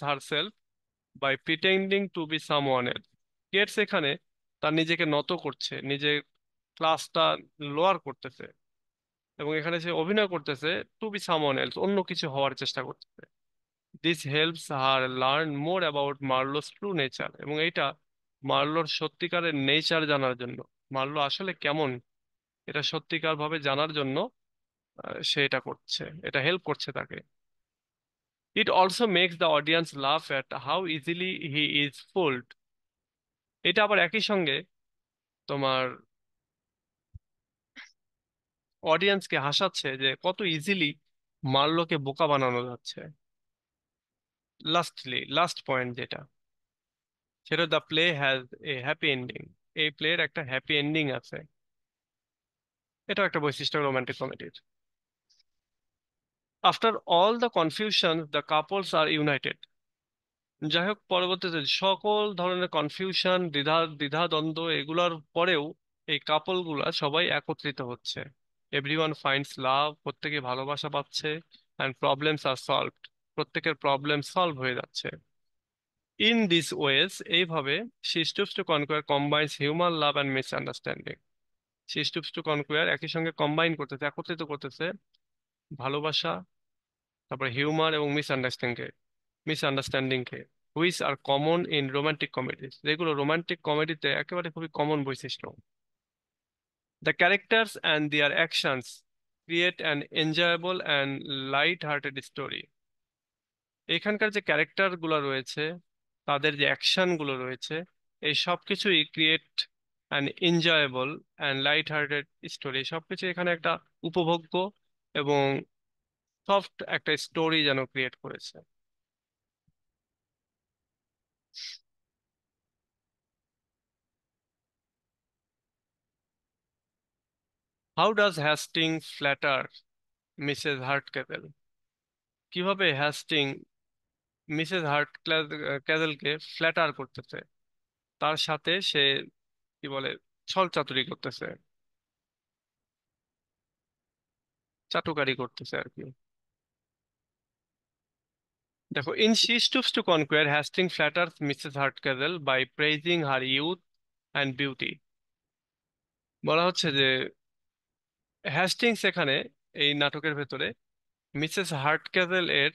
herself by pretending to be someone else. Kate সেখানে তার নিজেকে নত করছে, নিজের ক্লাসটা লোয়ার করতেছে, এবং এখানে সে অভিনয় করতেছে টু বি সামওয়ান এলস, অন্য কিছু হওয়ার চেষ্টা করতেছে। This helps her learn more about Marlow's true nature, এবং এইটা মার্লোর সত্যিকারের নেচার জানার জন্য, মার্লো আসলে কেমন, এটা সত্যিকার ভাবে জানার জন্য সে এটা করছে, এটা হেল্প করছে তাকে। It also makes the audience laugh at how easily he is fooled. এটা আবার একই সঙ্গে তোমার অডিয়েন্সকে হাসাচ্ছে যে কত ইজিলি মার্লোকে বোকা বানানো যাচ্ছে। লাস্ট পয়েন্ট যেটা, সেটা the play has a happy ending. এই প্লের একটা হ্যাপি এন্ডিং আছে। এটাও একটা বৈশিষ্ট্য রোমান্টিক কমেডির। After all the confusion the couples are united. যাই হোক, পরবর্তীতে সকল ধরনের কনফিউশন, দ্বিধাদ্বন্দ্ব এগুলোর পরেও এই কাপল গুলা সবাই একত্রিত হচ্ছে। এভরিওয়ান ফাইন্ডস লাভ, প্রত্যেকে ভালোবাসা পাচ্ছে, অ্যান্ড প্রবলেমস আর সলভড, প্রত্যেকের প্রবলেম সলভ হয়ে যাচ্ছে। ইন দিস ওয়েজ, এইভাবে She stoops to Conquer combines human love and misunderstanding. She stoops to Conquer একই সঙ্গে কম্বাইন করতেছে, একত্রিত করতেছে ভালোবাসা, তারপরে হিউমার এবং misunderstanding K, which are common in romantic comedies, যেগুলো রোমান্টিক কমেডিতে একেবারে খুবই কমন বৈশিষ্ট্য। The characters and there actions create an enjoyable and light hearted story. এখানকার যে ক্যারেক্টার গুলো রয়েছে, তাদের যে অ্যাকশন গুলো রয়েছে, এই সব কিছুই create an enjoyable and light hearted story. সবকিছু এখানে একটা উপভোগ্য এবং সফট একটা স্টোরি যেন ক্রিয়েট করেছে। How does Hasting flatter Mrs Hardcastle? কিভাবে হ্যাস্টিং মিসেস ক্যাজেলকে ফ্ল্যাটার করতেছে, তার সাথে সে কি বলে ছল চাতুরি করতেছে, চাটুকারি করতেছে আর কি। দেখো, in she stoops to conquer Hasting flatters Mrs Hardcastle by praising her youth and beauty. বলা হচ্ছে যে হ্যাস্টিংস এখানে এই নাটকের ভেতরে মিসেস হার্টকেজেল এর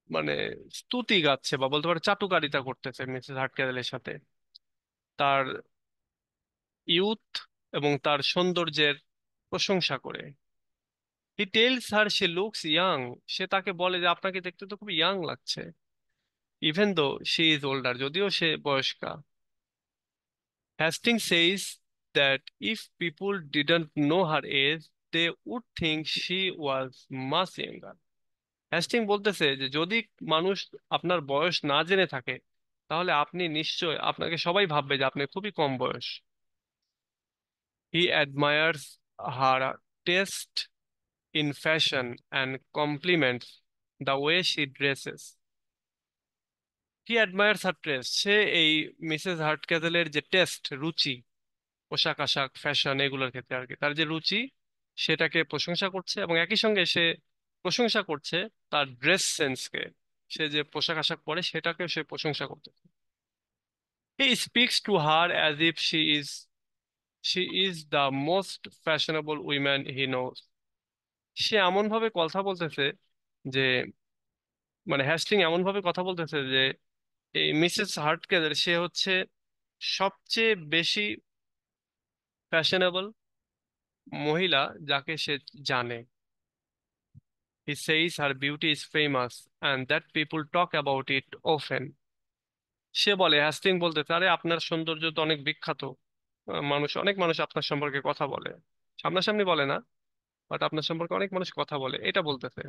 মানে স্তুতি গাচ্ছে, বা বলতে পারো চাটুকারিতা করতেছে মিসেস হার্টকেজেলের সাথে, তার ইউথ এবং তার সৌন্দর্যের প্রশংসা করে। He tells her she looks young. সে তাকে বলে যে আপনাকে দেখতে তো খুব ইয়াং লাগছে, even though she is older, যদিও সে বয়স্কা। Hasting says that if people didn't know her age they would think she was much younger. Hasting বলতেছে যে যদি মানুষ আপনার বয়স না জেনে থাকে, তাহলে আপনি নিশ্চয়, আপনাকে সবাই ভাববে যে আপনি খুবই কম বয়স। হি admires her test in fashion and compliments the way she dresses. He admires her dress. সে এই মিসেস হার্টক্যাজেলের যে টেস্ট, রুচি, পোশাক আশাক ফ্যাশন এগুলোর ক্ষেত্রে আর কি, তার যে রুচি সেটাকে প্রশংসা করছে, এবং একই সঙ্গে সে প্রশংসা করছে তার ড্রেস সেন্সকে। সে যে পোশাক আশাক পরে সেটাকে সে প্রশংসা করছে। He speaks to her as if she is the most fashionable woman he knows. সে এমন ভাবে কথা বলতেছে যে, মানে হ্যাস্টিং এমন ভাবে কথা বলতেছে যে এই মিসেস হার্টকেলের সে হচ্ছে সবচেয়ে বেশি ফ্যাশনেবল মহিলা যাকে সে জানে। He says her beauty is famous and that people talk about it often. সে বলে, হ্যাস্টিং বলতেছে, আরে আপনার সৌন্দর্য তো অনেক বিখ্যাত, অনেক মানুষ আপনার সম্পর্কে কথা বলে, সামনাসামনি বলে না, বাট আপনার সম্পর্কে অনেক মানুষ কথা বলে, এটা বলতেছে।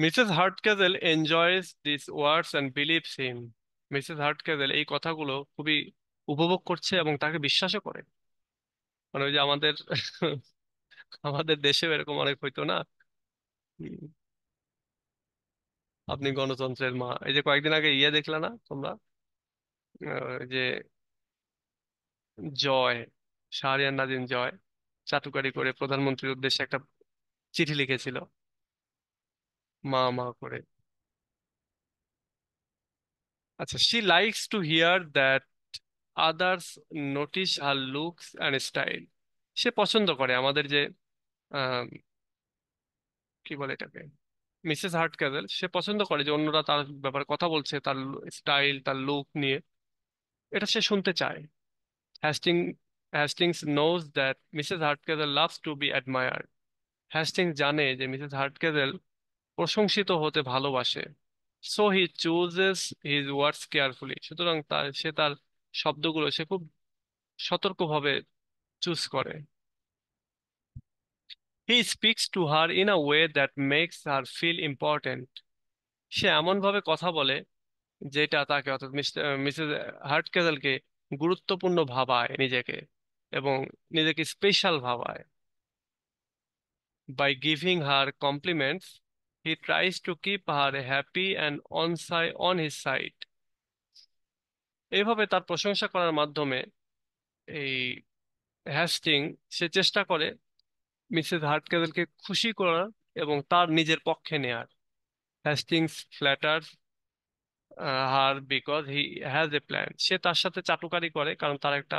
Mrs Hardcastle enjoys this words and believes him. Mrs Hardcastle এই কথাগুলো খুবই উপভোগ করছে এবং তাকে বিশ্বাসও করে। মানে ওই যে আমাদের আমাদের দেশেও এরকম অনেক হইতো না। উম, আপনি গণতন্ত্রের মা, এই যে কয়েকদিন আগে ইয়ে দেখলা না তোমরা? ওই যে জয়, শাহরিয়ার নাজিম জয় চাটুকারি করে প্রধানমন্ত্রীর উদ্দেশ্যে একটা চিঠি লিখেছিল, মা মা করে। আচ্ছা, she likes to hear that others notice her looks and style. সে পছন্দ করে আমাদের যে আহ, কি বলে এটাকে, মিসেস হার্ট ক্যাজেল সে পছন্দ করে যে অন্যরা তার ব্যাপারে কথা বলছে, তার স্টাইল, তার লুক নিয়ে। এটা সে শুনতে চায়। Hasting Hastings knows that Mrs Hardcastle loves to be admired. Hastings জানে যে মিসেস হার্ট ক্যাজেল প্রশংসিত হতে ভালোবাসে। So he chooses his words carefully. সুতরাং সে তার শব্দগুলো সে খুব সতর্কভাবে চুজ করে। He speaks to her in a way that makes her feel important. সে এমন ভাবে কথা বলে যেটা তাকে, অর্থাৎ মিসেস হার্টকেজেলকে গুরুত্বপূর্ণ ভাবায় নিজেকে, এবং নিজেকে স্পেশাল ভাবায়। By giving her compliments he tries to keep her happy and on his side. এইভাবে তার প্রশংসা করার মাধ্যমে এই হ্যাস্টিং সে চেষ্টা করে মিসেস হার্টকেজেলকে খুশি করার এবং তার নিজের পক্ষে নেয়ার। Hastings flatter her because he has a plan. সে তার সাথে চাটুকারি করে কারণ তার একটা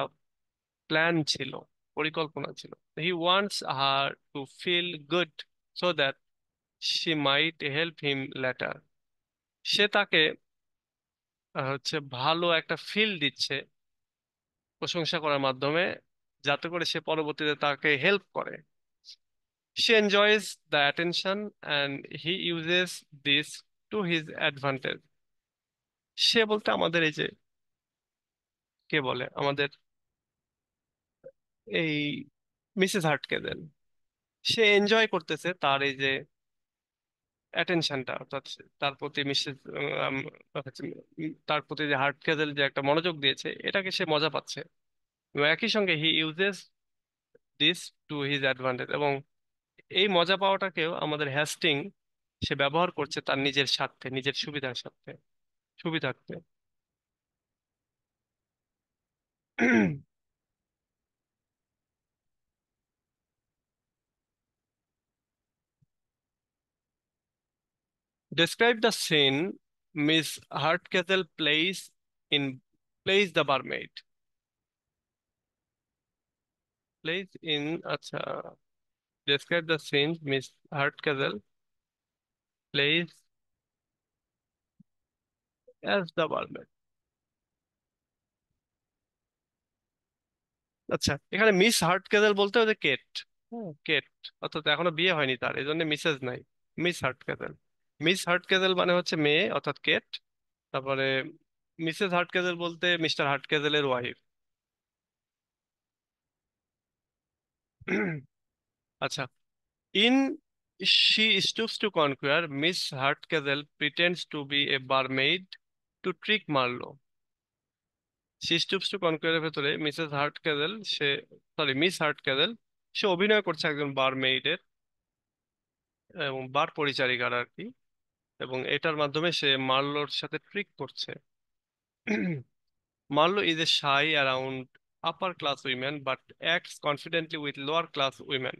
প্ল্যান ছিল, পরিকল্পনা ছিল। He wants her to feel good so that she might help him later. সে তাকে হচ্ছে ভালো একটা ফিল দিচ্ছে প্রশংসা করার মাধ্যমে, যাতে করে সে পরবর্তীতে তাকে হেল্প করে। She enjoys the attention and he uses this to his advantage. সে বলতে আমাদের এই যে, কে বলে, আমাদের এই মিসেস হার্টকে দেন, সে এনজয় করতেছে তার এই যে অ্যাটেনশনটা, অর্থাৎ তার প্রতি মিসেস তার প্রতি যে হার্টকেজেল যে একটা মনোযোগ দিয়েছে, এটাকে সে মজা পাচ্ছে। এবং একই সঙ্গে he uses this to his advantage, এবং এই মজা পাওয়াটাকেও আমাদের হ্যাস্টিং সে ব্যবহার করছে তার নিজের স্বার্থে, নিজের সুবিধার স্বার্থে, সুবিধার্থে। Describe the scene Miss Hardcastle in plays the barmaid. Plays in, আচ্ছা, describe the scene Miss Hardcastle plays as the barmaid. আচ্ছা, এখানে মিস হার্টকেজেল বলতে ওই যে কেট। হ্যাঁ, কেট। অর্থাৎ এখনো বিয়ে হয়নি তার, এই জন্য মিসেস নাই, মিস হার্টকেজেল। মিস হার্টকেজেল মানে হচ্ছে মেয়ে, অর্থাৎ কেট। তারপরে মিসেস হার্টকেজেল বলতে মিস্টার হার্টকেজেলের ওয়াইফ। আচ্ছা, in She Stoops to Conquer, Miss Hardcastle pretends to be a barmaid to trick Marlowe. She Stoops to Conquer এর ভেতরে মিসেস হার্টক্যাজেল সে, সরি, মিস হার্টক্যাজেল সে অভিনয় করছে একজন বারমেইডের এবং বার পরিচারিকার আর কি। এবং এটার মাধ্যমে সে মার্লোর সাথে ট্রিক করছে। Marlow is a shy around upper class women but acts confidently with lower class women.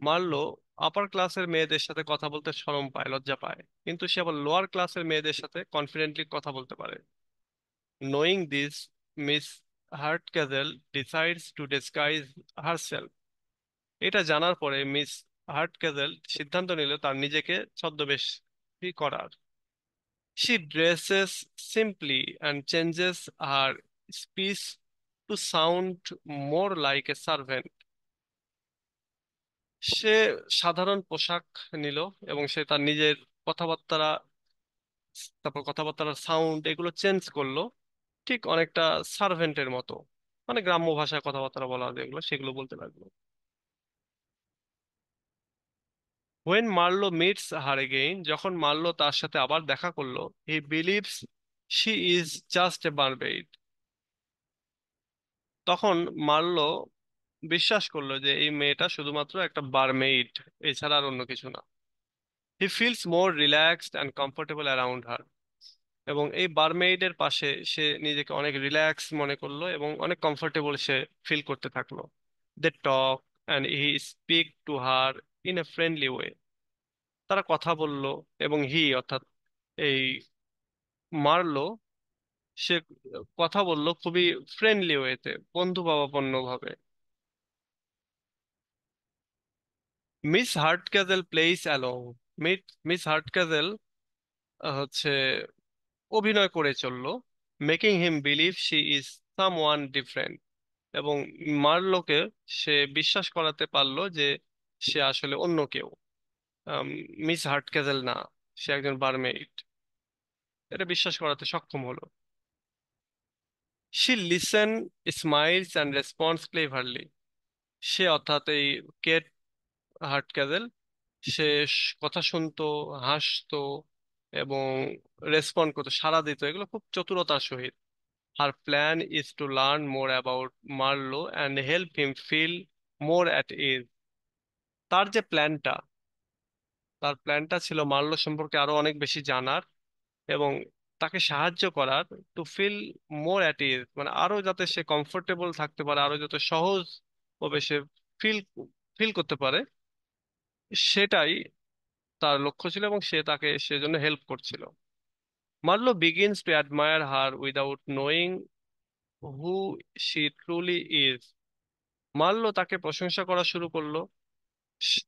Marlow upper ক্লাসের মেয়েদের সাথে কথা বলতে শরম পায়, লজ্জা পায়, কিন্তু সে আবার লোয়ার ক্লাসের মেয়েদের সাথে কনফিডেন্টলি কথা বলতে পারে। Knowing this, Miss Hardcastle decides to disguise herself. এটা জানার পরে মিস হার্টক্যাজেল সিদ্ধান্ত নিল তার নিজেকে ছদ্মবেশ করার। She dresses simply and changes her speech to sound more like a servant. সে সাধারণ পোশাক নিল এবং সে তার নিজের কথাবার্তা, তারপর কথাবার্তার সাউন্ড এগুলো চেঞ্জ করলো, ঠিক অনেকটা সার্ভেন্টের মতো। মানে গ্রাম্য ভাষায় কথাবার্তা বলা যেগুলো সেগুলো বলতে লাগলো। When Marlowe meets her again, যখন মার্লো তার সাথে আবার দেখা করলো, he believes she is just a mermaid. তখন মার্লো বিশ্বাস করলো যে এই মেয়েটা শুধুমাত্র একটা বারমেইড, এছাড়া আর অন্য কিছু না। He feels more relaxed and comfortable around her, এবং এই বারমেইডের পাশে সে নিজেকে অনেক রিল্যাক্স মনে করলো এবং অনেক কমফোর্টেবল সে ফিল করতে থাকলো। They talk and he speak to her in a friendly way. তারা কথা বলল, এবং অর্থাৎ এই মারলো, সে কথা বলল খুবই ফ্রেন্ডলি ওয়েতে, বন্ধু ভাবাপন্ন ভাবে। Miss Hardcastle plays along. Miss Hardcastle হচ্ছে অভিনয় করে চললো, making him believe she is someone different, এবং মার্লোকে সে বিশ্বাস করাতে পারলো যে সে আসলে অন্য কেউ, মিস হার্টক্যাজেল না, সে একজন বারমেইড। এটা বিশ্বাস করাতে সক্ষম হলো। She listen, smiles and response cleverly. সে অর্থাৎ এই কেট হার্টক্যাজেল, সে কথা শুনতো, হাসতো, এবং রেসপন্ড করতো, সাড়া দিত, এগুলো খুব চতুরতার সহিত। Her plan is to learn more about Marlow and help him feel more at ease. তার যে প্ল্যানটা, তার প্ল্যানটা ছিল মার্লো সম্পর্কে আরো অনেক বেশি জানার, এবং তাকে সাহায্য করার, to feel more at ease, মানে আরো যাতে সে কমফোর্টেবল থাকতে পারে, আরো যাতে সহজ ভাবে সে ফিল ফিল করতে পারে, সেটাই তার লক্ষ্য ছিল, এবং সে তাকে সেজন্য হেল্প করছিল। Marlowe begins two admire her without knowing who she truly is. Marlowe তাকে প্রশংসা করা শুরু করলো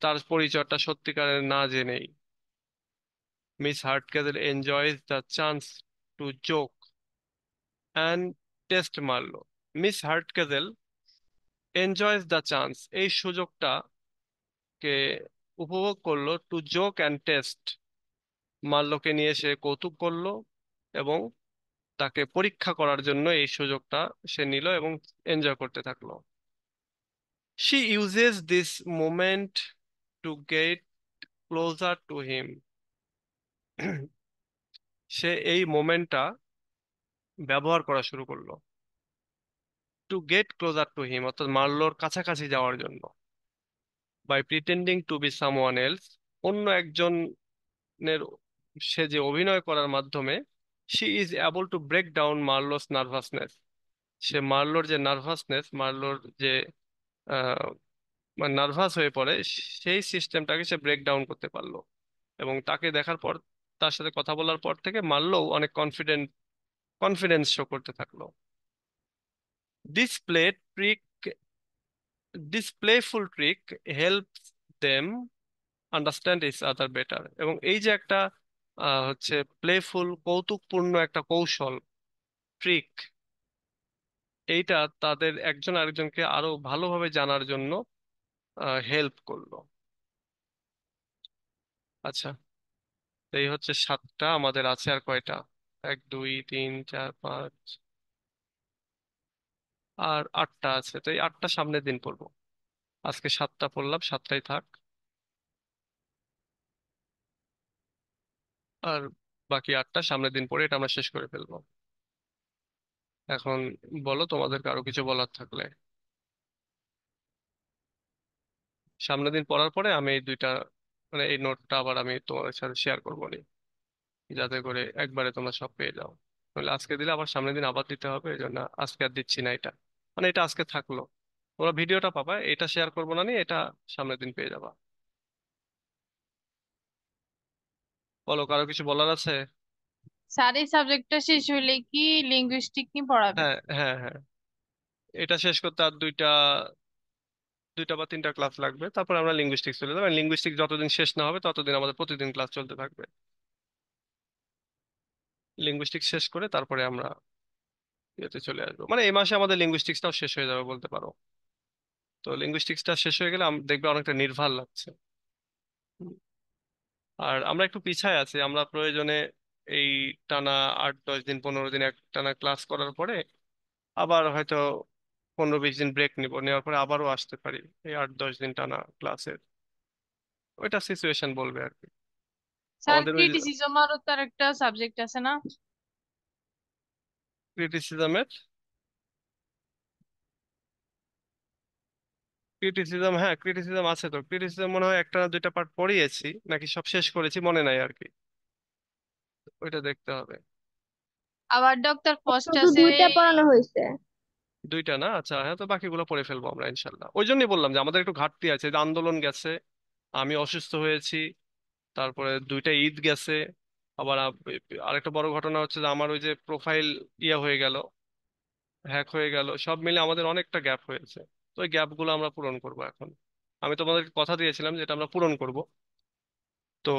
তার পরিচয়টা সত্যিকারের না জেনেই। Miss Hardcastle enjoys the chance to joke and test Marlow. Miss Hardcastle enjoys the chance, এই সুযোগটাকে উপভোগ করলো, টু জোক অ্যান্ড টেস্ট, মার্লোকে নিয়ে সে কৌতুক করলো এবং তাকে পরীক্ষা করার জন্য এই সুযোগটা সে নিল এবং এনজয় করতে থাকলো। She uses this moment to get closer to him. সে এই মোমেন্টটা ব্যবহার করা শুরু করলো, to get closer to him, অর্থাৎ মার্লোর কাছাকাছি যাওয়ার জন্য। By pretending to be someone else, অন্য একজনের, সে যে অভিনয় করার মাধ্যমে, she is able to break down Marlow's nervousness, সে মার্লোর যে নার্ভাসনেস, মার্লোর যে আহ, মানে নার্ভাস হয়ে পড়ে, সেই সিস্টেমটাকে সে ব্রেক ডাউন করতে পারলো। এবং তাকে দেখার পর, তার সাথে কথা বলার পর থেকে মার্লোও অনেক কনফিডেন্স শো করতে থাকলো। This play trick this playful trick helps them understand each other better, এবং এই যে একটা হচ্ছে প্লেফুল, কৌতুকপূর্ণ একটা কৌশল, ট্রিক, এইটা তাদের একজন আরেকজনকে আরো ভালোভাবে জানার জন্য হেল্প করলো। আচ্ছা, তো এই হচ্ছে সাতটা, আমাদের আছে আর কয়টা? এক, দুই, তিন, চার, পাঁচ, আর আটটা আছে। তো এই আটটা সামনের দিন পড়বো। আজকে সাতটা পড়লাম, সাতটাই থাক। আর বাকি আটটা সামনের দিন পড়ে এটা আমরা শেষ করে ফেলবো। এখন বলো, তোমাদেরকে আরো কিছু বলার থাকলে। সামনের দিন পড়ার পরে আমি এই দুইটা, মানে এই নোটটা আবার আমি তোমাদের সাথে শেয়ার করবো নি, যাতে করে একবারে তোমরা সব পেয়ে যাও। তাহলে আজকে দিলে আবার সামনের দিন আবার দিতে হবে, এই জন্য আজকে আর দিচ্ছি না এটা। মানে এটা আজকে থাকলো, তোমরা ভিডিওটা পাবা, এটা শেয়ার করবো না, নি এটা সামনের দিন পেয়ে যাবা। বলো, কারো কিছু বলার আছে? স্যার এই সাবজেক্টটা শেষ হইলে কি লিঙ্গুইস্টিক নিয়ে পড়াবে? হ্যাঁ, হ্যাঁ, হ্যাঁ, এটা শেষ করতে আর দুইটা দুইটা বা তিনটা ক্লাস লাগবে, তারপর আমরা লিঙ্গুইস্টিক্স চলে যাবো। লিঙ্গুইস্টিক্স যতদিন শেষ না হবে ততদিন আমাদের প্রতিদিন ক্লাস চলতে থাকবে। লিঙ্গুইস্টিক্স শেষ করে তারপরে আমরা ইয়েতে চলে আসবো, মানে এই মাসে আমাদের লিঙ্গুইস্টিক্সটাও শেষ হয়ে যাবে বলতে পারো। তো লিঙ্গুইস্টিক্সটা শেষ হয়ে গেলে দেখবে অনেকটা নির্ভার লাগছে। হুম। আর আমরা একটু পিছায় আছি, আমরা প্রয়োজনে এই টানা 8-10 দিন, 15 দিন এক টানা ক্লাস করার পরে আবার হয়তো 15-20 দিন ব্রেক নিব, নেওয়ার পরে আবারও আসতে পারি এই 8-10 দিন টানা ক্লাসের ওইটা সিচুয়েশন বলবে আর কি। স্যার আমাদের ওই ক্রিটিসিজমেরও তার একটা সাবজেক্ট আছে না? ক্রিটিসিজমের, ক্রিটিসিজম, হ্যাঁ ক্রিটিসিজম আছে তো। ক্রিটিসিজম মনে হয় একটা না দুইটা পার্ট পড়িয়েছি, নাকি সব শেষ করেছি মনে নাই আর কি। ওইটা দেখতে হবে। আবার ডক্টর ফস্ট শুধু আছে। দুইটা পড়ানো হয়েছে। দুইটা না, আচ্ছা হ্যাঁ, তো বাকিগুলো পড়ে ফেলবো আমরা ইনশাল্লাহ। ওই জন্যই বললাম যে আমাদের একটু ঘাটতি আছে, যে আন্দোলন গেছে, আমি অসুস্থ হয়েছি, তারপরে দুইটা ঈদ গেছে, আবার আরেকটা বড় ঘটনা হচ্ছে যে আমার ওই যে প্রোফাইল ইয়ে হয়ে গেল, হ্যাক হয়ে গেল, সব মিলে আমাদের অনেকটা গ্যাপ হয়েছে। তো ওই গ্যাপ গুলো আমরা পূরণ করব এখন। আমি তোমাদের কথা দিয়েছিলাম যেটা আমরা পূরণ করব, তো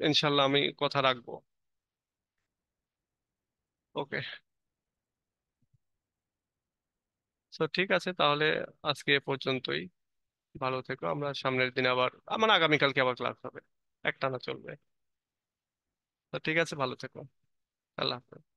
ইনশাল্লাহ আমি কথা রাখবো। ওকে। তো ঠিক আছে তাহলে, আজকে এ পর্যন্তই। ভালো থেকো, আমরা সামনের দিন আবার, আমার আগামীকালকে আবার ক্লাস হবে, একটানা চলবে। তো ঠিক আছে, ভালো থেকো। আল্লাহ হাফেজ।